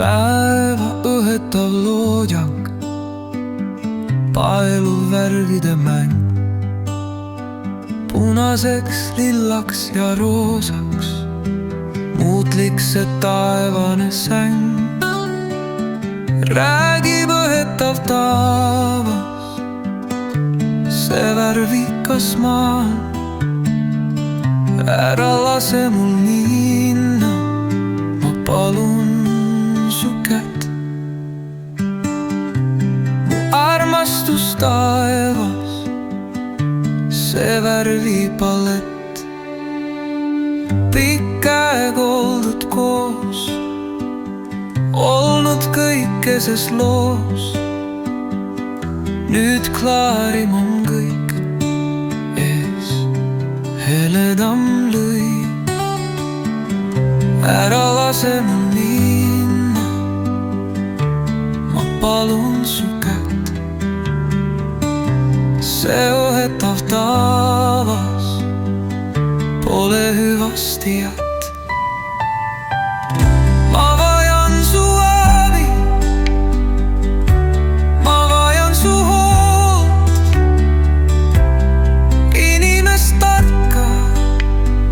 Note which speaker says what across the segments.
Speaker 1: Päeva õhetav loojang, paeluv värvide mäng, punaseks, lillaks ja roosaks muutlik see taevane säng. Räägib õhetav taevas, see värvikas maa. Ära lase mul minna, ma palun su kätt. Mu armastus taevas, see värvipalett. Pikk aeg oldud koos, olnud kõikeses loos. Nüüd klaarim on kõik ees, heledam lõi. Ära lase mul minna, ma palun su kätt. See õhetav taevas pole hüvastijat. Ma vajan su abi, ma vajan su hoolt, inimest tarka,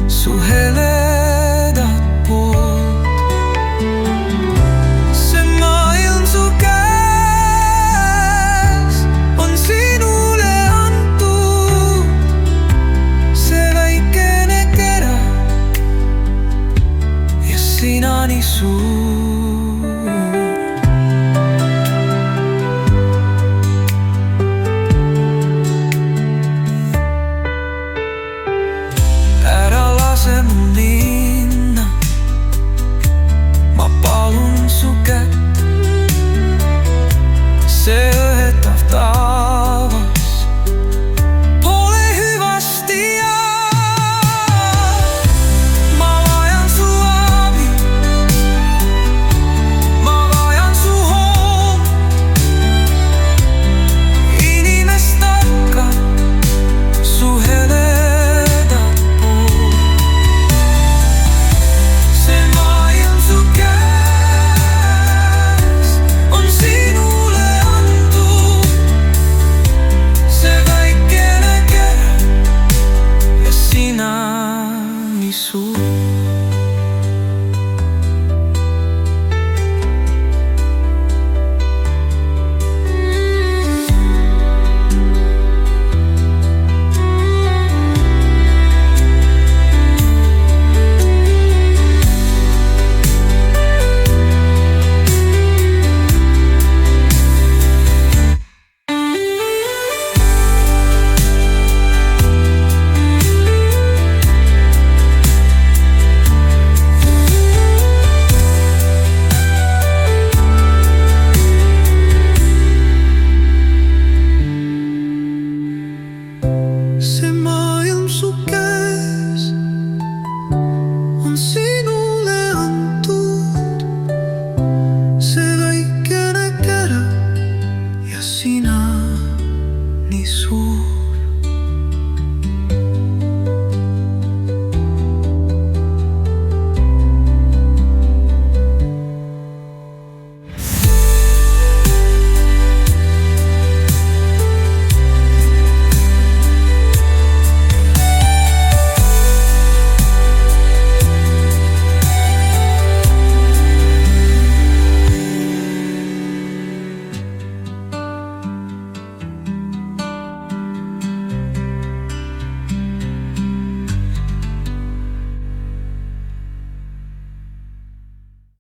Speaker 1: su heledat poolt. See maailm su käes on sinule antud, see väikene kera ja sina nii suur. Ära lase mul minna, ma palun su kätt. See õhetav taevas pole hüvastijat. Ma vajan su abi, ma vajan su hoolt, inimest tarka, su heledat poolt. See maailm su käes on sinule antud, see väikene kera ja sina nii suur.